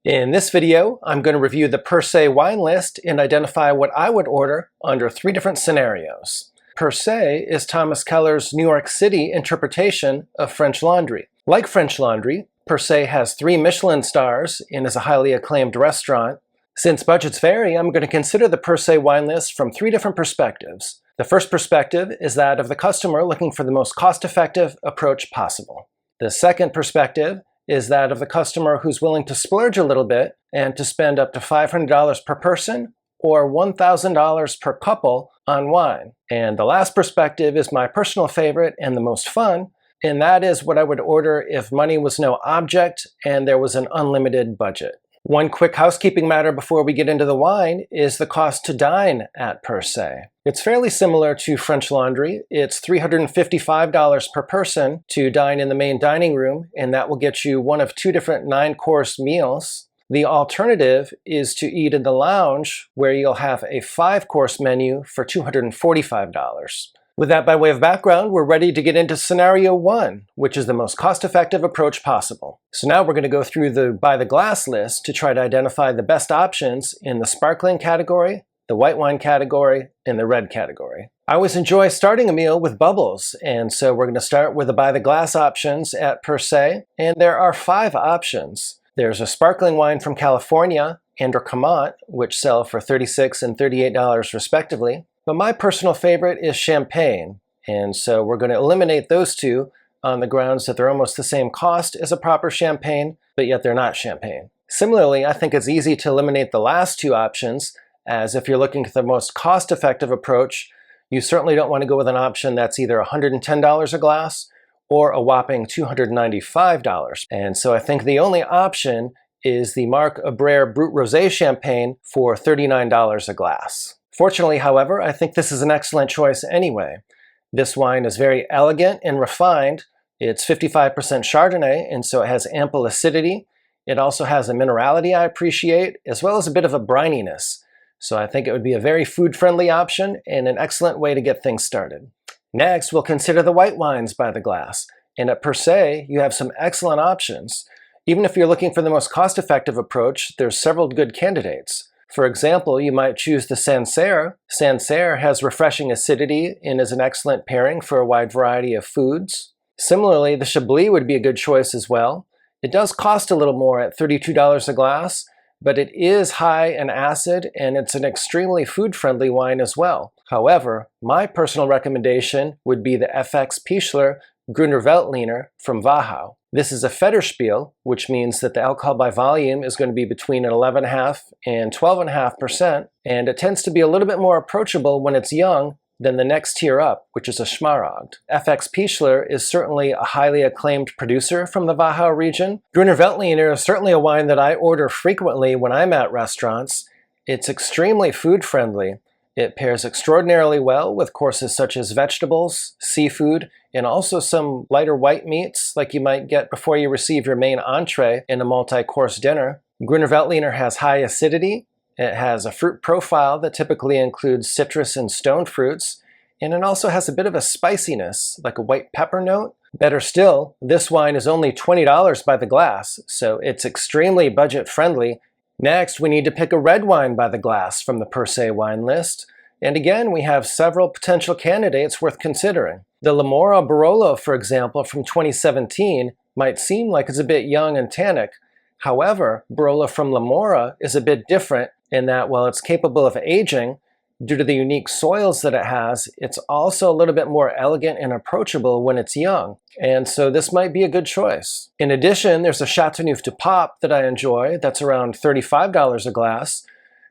In this video, I'm going to review the per se wine list and identify what I would order under three different scenarios. Per se is Thomas Keller's New York City interpretation of French Laundry. Like French Laundry, Per se has 3 Michelin stars and is a highly acclaimed restaurant. Since budgets vary, I'm going to consider the Per se wine list from 3 different perspectives. The first perspective is that of the customer looking for the most cost-effective approach possible. The second perspective is that of the customer who's willing to splurge a little bit and to spend up to $500 per person or $1,000 per couple on wine. And the last perspective is my personal favorite and the most fun, and that is what I would order if money was no object and there was an unlimited budget. One quick housekeeping matter before we get into the wine is the cost to dine at Per se. It's fairly similar to French Laundry. It's $355 per person to dine in the main dining room, and that will get you one of 2 different 9-course meals. The alternative is to eat in the lounge, where you'll have a 5-course menu for $245. With that by way of background, we're ready to get into scenario 1, which is the most cost-effective approach possible. So now we're going to go through the by the glass list to try to identify the best options in the sparkling category, the white wine category, and the red category. I always enjoy starting a meal with bubbles, and so we're going to start with the by the glass options at Per se, and there are 5 options. There's a sparkling wine from California and or Cremant, which sell for $36 and $38 respectively. But my personal favorite is champagne, and so we're going to eliminate those 2 on the grounds that they're almost the same cost as a proper champagne, but yet they're not champagne. Similarly, I think it's easy to eliminate the last 2 options, as if you're looking for the most cost-effective approach, you certainly don't want to go with an option that's either $110 a glass or a whopping $295. And so I think the only option is the Marc Abrère Brut Rosé champagne for $39 a glass. Fortunately, however, I think this is an excellent choice anyway. This wine is very elegant and refined. It's 55% Chardonnay, and so it has ample acidity. It also has a minerality I appreciate, as well as a bit of a brininess. So I think it would be a very food-friendly option and an excellent way to get things started. Next, we'll consider the white wines by the glass. And at Per se, you have some excellent options. Even if you're looking for the most cost-effective approach, there's several good candidates. For example, you might choose the Sancerre. Sancerre has refreshing acidity and is an excellent pairing for a wide variety of foods. Similarly, the Chablis would be a good choice as well. It does cost a little more at $32 a glass, but it is high in acid and it's an extremely food-friendly wine as well. However, my personal recommendation would be the FX Pichler Grüner Veltliner from Wachau. This is a Federspiel, which means that the alcohol by volume is going to be between 11.5% and 12.5%, and it tends to be a little bit more approachable when it's young than the next tier up, which is a Schmaragd. FX Pichler is certainly a highly acclaimed producer from the Wachau region. Grüner Veltliner is certainly a wine that I order frequently when I'm at restaurants. It's extremely food-friendly. It pairs extraordinarily well with courses such as vegetables, seafood, and also some lighter white meats like you might get before you receive your main entree in a multi-course dinner. Grüner Veltliner has high acidity. It has a fruit profile that typically includes citrus and stone fruits, and it also has a bit of a spiciness, like a white pepper note. Better still, this wine is only $20 by the glass, so it's extremely budget-friendly. Next, we need to pick a red wine by the glass from the Per se wine list. And again, we have several potential candidates worth considering. The Lamora Barolo, for example, from 2017, might seem like it's a bit young and tannic. However, Barolo from Lamora is a bit different in that while it's capable of aging, due to the unique soils that it has, it's also a little bit more elegant and approachable when it's young. And so this might be a good choice. In addition, there's a Chateauneuf du Pape that I enjoy that's around $35 a glass.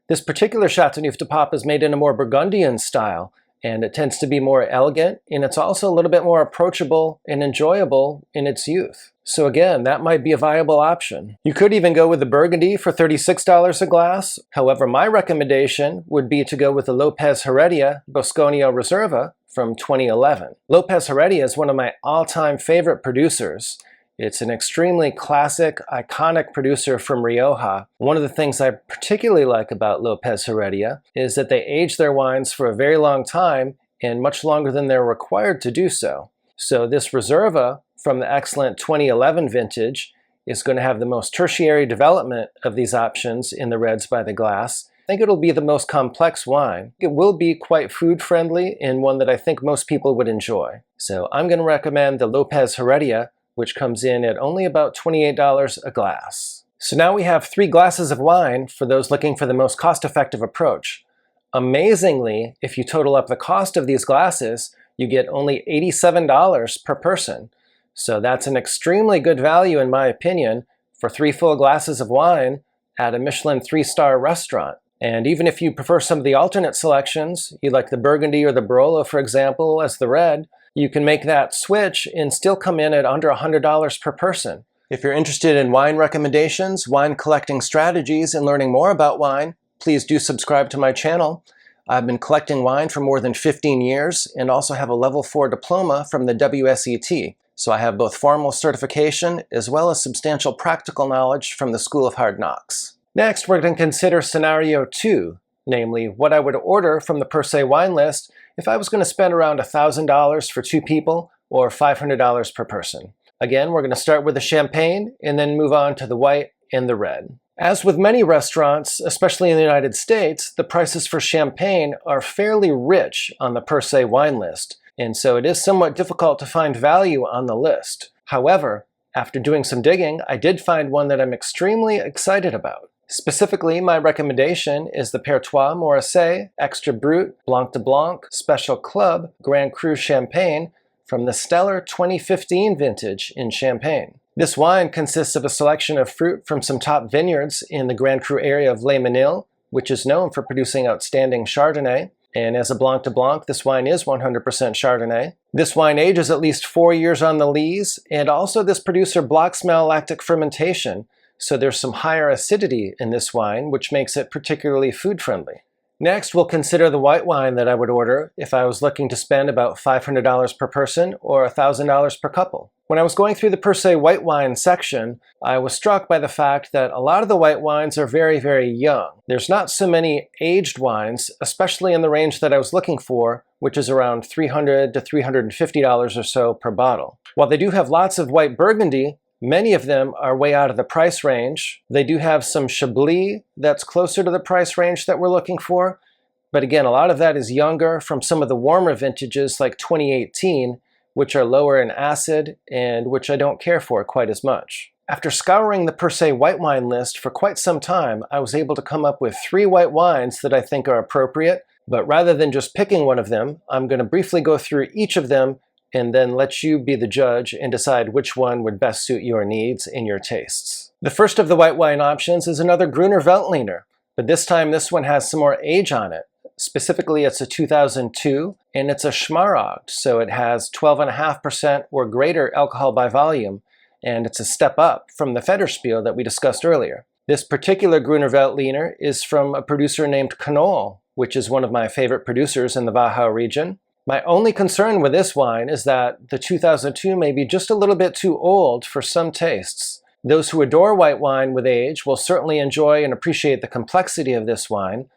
This particular Chateauneuf du Pape is made in a more Burgundian style, and it tends to be more elegant, and it's also a little bit more approachable and enjoyable in its youth. So again, that might be a viable option. You could even go with the Burgundy for $36 a glass. However, my recommendation would be to go with the Lopez Heredia Bosconio Reserva from 2011. Lopez Heredia is one of my all-time favorite producers. It's an extremely classic, iconic producer from Rioja. One of the things I particularly like about Lopez Heredia is that they age their wines for a very long time and much longer than they're required to do so. So this Reserva from the excellent 2011 vintage is going to have the most tertiary development of these options in the reds by the glass. I think it'll be the most complex wine. It will be quite food friendly and one that I think most people would enjoy. So I'm going to recommend the Lopez Heredia, which comes in at only about $28 a glass. So now we have 3 glasses of wine for those looking for the most cost-effective approach. Amazingly, if you total up the cost of these glasses, you get only $87 per person. So that's an extremely good value in my opinion for 3 full glasses of wine at a Michelin 3-star restaurant. And even if you prefer some of the alternate selections, you like the Burgundy or the Barolo, for example, as the red, you can make that switch and still come in at under $100 per person. If you're interested in wine recommendations, wine collecting strategies, and learning more about wine, please do subscribe to my channel. I've been collecting wine for more than 15 years and also have a level 4 diploma from the WSET. So I have both formal certification as well as substantial practical knowledge from the School of Hard Knocks. Next, we're going to consider scenario 2, namely what I would order from the per se wine list if I was going to spend around $1,000 for 2 people or $500 per person. Again, we're going to start with the champagne and then move on to the white and the red. As with many restaurants, especially in the United States, the prices for champagne are fairly rich on the per se wine list, and so it is somewhat difficult to find value on the list. However, after doing some digging, I did find one that I'm extremely excited about. Specifically, my recommendation is the Pertois Morrissey Extra Brut Blanc de Blanc Special Club Grand Cru Champagne from the stellar 2015 vintage in Champagne. This wine consists of a selection of fruit from some top vineyards in the Grand Cru area of Les Menil, which is known for producing outstanding Chardonnay. And as a Blanc de Blanc, this wine is 100% Chardonnay. This wine ages at least 4 years on the lees, and also this producer blocks malolactic fermentation, so there's some higher acidity in this wine, which makes it particularly food-friendly. Next, we'll consider the white wine that I would order if I was looking to spend about $500 per person or $1,000 per couple. When I was going through the per se white wine section, I was struck by the fact that a lot of the white wines are very, very young. There's not so many aged wines, especially in the range that I was looking for, which is around $300 to $350 or so per bottle. While they do have lots of white Burgundy, many of them are way out of the price range. They do have some Chablis that's closer to the price range that we're looking for. But again, a lot of that is younger from some of the warmer vintages like 2018, which are lower in acid and which I don't care for quite as much. After scouring the per se white wine list for quite some time, I was able to come up with 3 white wines that I think are appropriate. But rather than just picking one of them, I'm going to briefly go through each of them and then let you be the judge and decide which one would best suit your needs and your tastes. The first of the white wine options is another Gruner Veltliner, but this time this one has some more age on it. Specifically, it's a 2002, and it's a Schmaragd, so it has 12.5% or greater alcohol by volume, and it's a step up from the Federspiel that we discussed earlier. This particular Gruner Veltliner is from a producer named Knoll, which is one of my favorite producers in the Wachau region. My only concern with this wine is that the 2002 may be just a little bit too old for some tastes. Those who adore white wine with age will certainly enjoy and appreciate the complexity of this wine,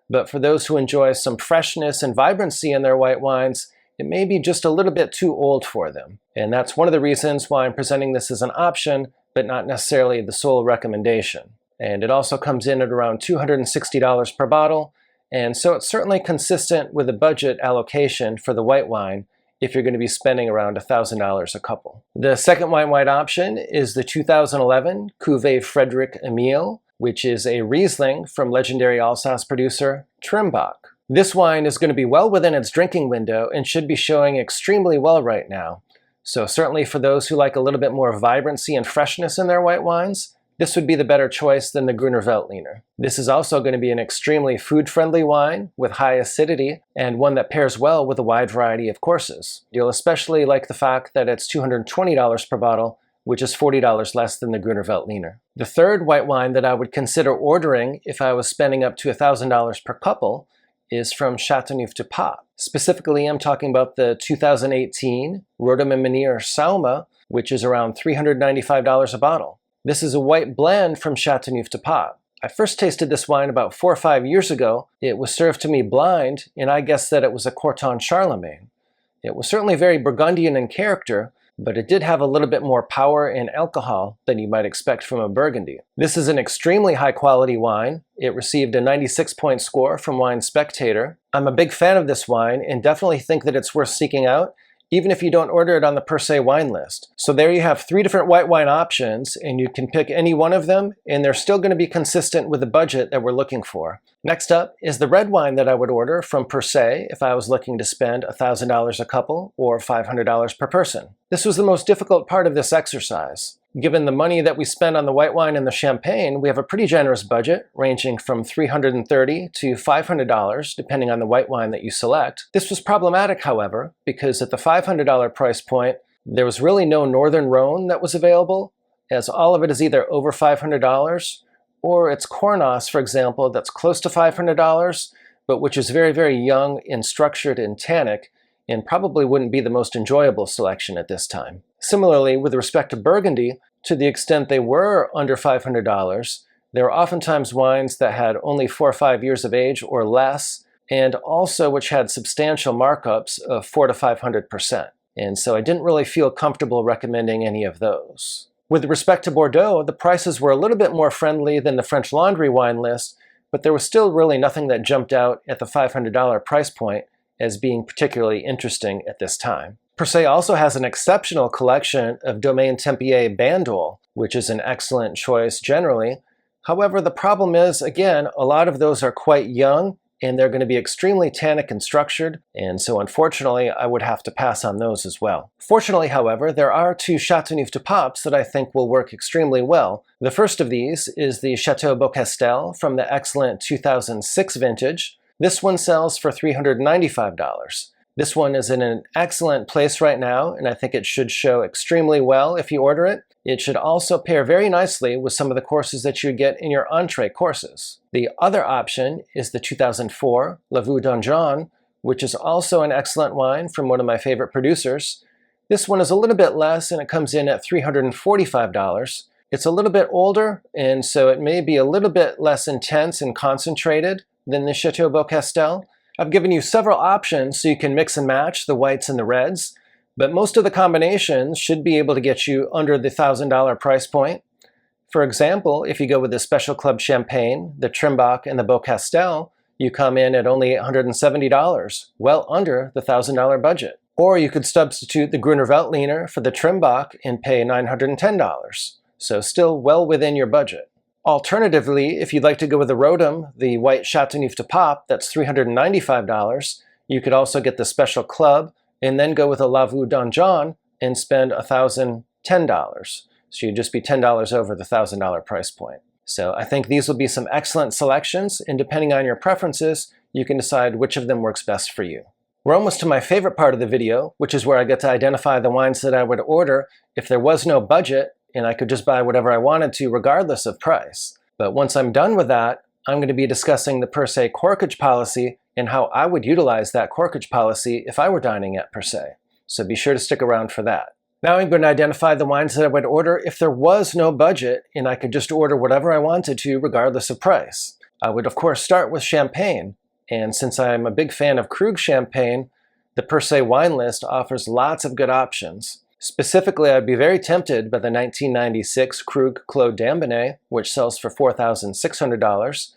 but for those who enjoy some freshness and vibrancy in their white wines, it may be just a little bit too old for them. And that's one of the reasons why I'm presenting this as an option, but not necessarily the sole recommendation. And it also comes in at around $260 per bottle, and so it's certainly consistent with the budget allocation for the white wine if you're going to be spending around $1,000 a couple. The second white option is the 2011 Cuvée Frederick Emile, which is a Riesling from legendary Alsace producer Trimbach. This wine is going to be well within its drinking window and should be showing extremely well right now. So certainly for those who like a little bit more vibrancy and freshness in their white wines, this would be the better choice than the Gruner Veltliner. This is also going to be an extremely food-friendly wine with high acidity and one that pairs well with a wide variety of courses. You'll especially like the fact that it's $220 per bottle, which is $40 less than the Gruner Veltliner. The third white wine that I would consider ordering if I was spending up to $1,000 per couple is from Châteauneuf-du-Pape. Specifically, I'm talking about the 2018 Rhodomme-Menhir Sauma, which is around $395 a bottle. This is a white blend from Châteauneuf-du-Pape. I first tasted this wine about 4 or 5 years ago. It was served to me blind, and I guessed that it was a Corton Charlemagne. It was certainly very Burgundian in character, but it did have a little bit more power and alcohol than you might expect from a Burgundy. This is an extremely high quality wine. It received a 96-point score from Wine Spectator. I'm a big fan of this wine and definitely think that it's worth seeking out, even if you don't order it on the Per Se wine list. So there you have 3 different white wine options, and you can pick any one of them, and they're still going to be consistent with the budget that we're looking for. Next up is the red wine that I would order from Per Se if I was looking to spend $1,000 a couple or $500 per person. This was the most difficult part of this exercise. Given the money that we spend on the white wine and the champagne, we have a pretty generous budget, ranging from $330 to $500, depending on the white wine that you select. This was problematic, however, because at the $500 price point, there was really no Northern Rhone that was available, as all of it is either over $500, or it's Cornas, for example, that's close to $500, but which is very, very young and structured and tannic, and probably wouldn't be the most enjoyable selection at this time. Similarly, with respect to Burgundy, to the extent they were under $500, there were oftentimes wines that had only 4 or 5 years of age or less, and also which had substantial markups of 400 to 500%. And so I didn't really feel comfortable recommending any of those. With respect to Bordeaux, the prices were a little bit more friendly than the French Laundry wine list, but there was still really nothing that jumped out at the $500 price point as being particularly interesting at this time. Per Se also has an exceptional collection of Domaine Tempier Bandol, which is an excellent choice generally. However, the problem is, again, a lot of those are quite young and they're going to be extremely tannic and structured, and so unfortunately I would have to pass on those as well. Fortunately, however, there are 2 Chateauneuf du Papes that I think will work extremely well. The first of these is the Chateau Beaucastel from the excellent 2006 vintage. This one sells for $395. This one is in an excellent place right now, and I think it should show extremely well if you order it. It should also pair very nicely with some of the courses that you get in your entree courses. The other option is the 2004 La Vue Donjon, which is also an excellent wine from one of my favorite producers. This one is a little bit less, and it comes in at $345. It's a little bit older, and so it may be a little bit less intense and concentrated than the Chateau Beaucastel. I've given you several options so you can mix and match the whites and the reds, but most of the combinations should be able to get you under the $1,000 price point. For example, if you go with the Special Club Champagne, the Trimbach, and the Beaucastel, you come in at only $170, well under the $1,000 budget. Or you could substitute the Gruner Veltliner for the Trimbach and pay $910, so still well within your budget. Alternatively, if you'd like to go with the Rodum, the white Chateauneuf du Pape, that's $395, you could also get the Special Club and then go with a La Vue Donjon and spend $1,010. So you'd just be $10 over the $1,000 price point. So I think these will be some excellent selections, and depending on your preferences, you can decide which of them works best for you. We're almost to my favorite part of the video, which is where I get to identify the wines that I would order if there was no budget and I could just buy whatever I wanted to regardless of price. But once I'm done with that, I'm going to be discussing the Per Se Corkage policy and how I would utilize that Corkage policy if I were dining at Per Se. So be sure to stick around for that. Now I'm going to identify the wines that I would order if there was no budget and I could just order whatever I wanted to regardless of price. I would of course start with champagne, and since I'm a big fan of Krug champagne, the Per Se wine list offers lots of good options. Specifically, I'd be very tempted by the 1996 Krug Clos d'Ambonay, which sells for $4,600.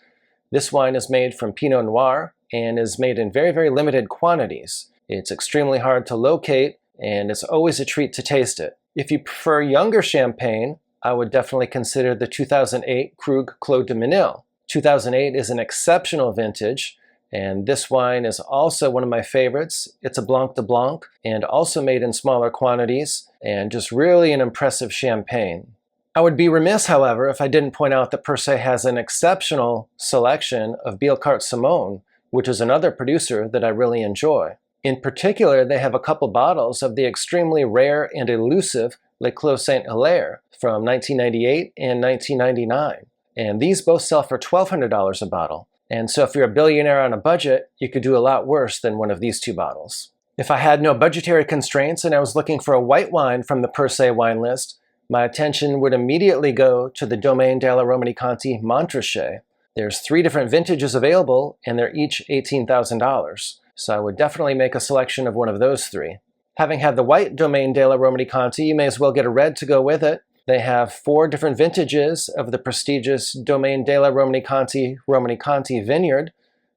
This wine is made from Pinot Noir and is made in very, very limited quantities. It's extremely hard to locate, and it's always a treat to taste it. If you prefer younger champagne, I would definitely consider the 2008 Krug Clos de Menil. 2008 is an exceptional vintage, and this wine is also one of my favorites. It's a Blanc de Blanc and also made in smaller quantities, and just really an impressive champagne. I would be remiss, however, if I didn't point out that Per Se has an exceptional selection of Bielcart Simone, which is another producer that I really enjoy. In particular, they have a couple bottles of the extremely rare and elusive Les Clos Saint-Hilaire from 1998 and 1999. And these both sell for $1,200 a bottle. And so if you're a billionaire on a budget, you could do a lot worse than one of these 2 bottles. If I had no budgetary constraints and I was looking for a white wine from the Per Se wine list, my attention would immediately go to the Domaine della Romanée-Conti Montrachet. There's 3 different vintages available, and they're each $18,000. So I would definitely make a selection of one of those 3. Having had the white Domaine della Romanée-Conti, you may as well get a red to go with it. They have 4 different vintages of the prestigious Domaine della Romanée-Conti vineyard.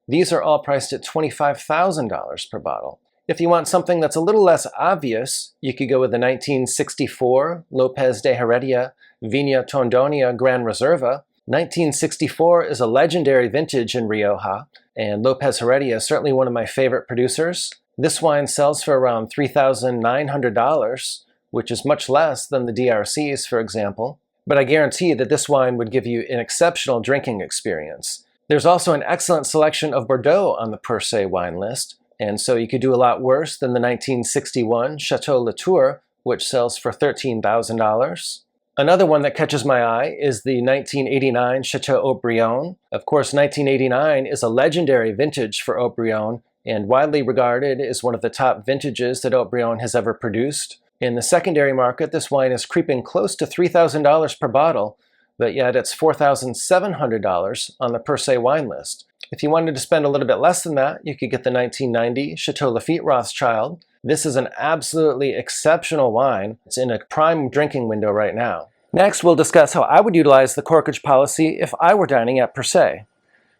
These are all priced at $25,000 per bottle. If you want something that's a little less obvious, you could go with the 1964 Lopez de Heredia Viña Tondonia Gran Reserva. 1964 is a legendary vintage in Rioja, and Lopez Heredia is certainly one of my favorite producers. This wine sells for around $3,900, which is much less than the DRCs, for example. But I guarantee that this wine would give you an exceptional drinking experience. There's also an excellent selection of Bordeaux on the Per Se wine list, and so you could do a lot worse than the 1961 Chateau Latour, which sells for $13,000. Another one that catches my eye is the 1989 Chateau Haut-Brion. Of course, 1989 is a legendary vintage for Haut-Brion and widely regarded as one of the top vintages that Haut-Brion has ever produced. In the secondary market, this wine is creeping close to $3,000 per bottle, but yet it's $4,700 on the Per Se wine list. If you wanted to spend a little bit less than that, you could get the 1990 Chateau Lafite Rothschild. This is an absolutely exceptional wine. It's in a prime drinking window right now. Next, we'll discuss how I would utilize the corkage policy if I were dining at Per Se.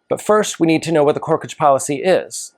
But first, we need to know what the corkage policy is.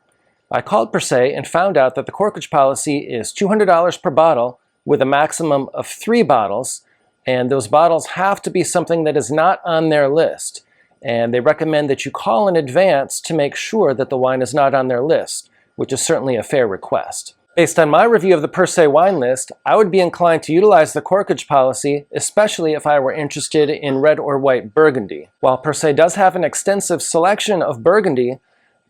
I called Per Se and found out that the corkage policy is $200 per bottle with a maximum of 3 bottles, and those bottles have to be something that is not on their list. And they recommend that you call in advance to make sure that the wine is not on their list, which is certainly a fair request. Based on my review of the Per Se wine list, I would be inclined to utilize the corkage policy, especially if I were interested in red or white Burgundy. While Per Se does have an extensive selection of Burgundy,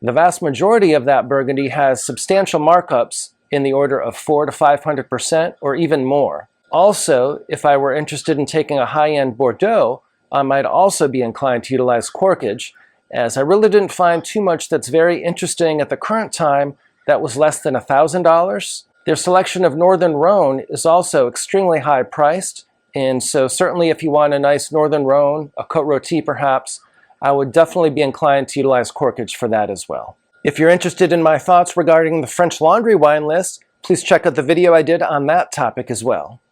the vast majority of that Burgundy has substantial markups in the order of 400 to 500% or even more. Also, if I were interested in taking a high-end Bordeaux, I might also be inclined to utilize corkage, as I really didn't find too much that's very interesting at the current time that was less than $1,000. Their selection of Northern Rhone is also extremely high priced, and so certainly if you want a nice Northern Rhone, a Côte Rôtie perhaps, I would definitely be inclined to utilize corkage for that as well. If you're interested in my thoughts regarding the French Laundry wine list, please check out the video I did on that topic as well.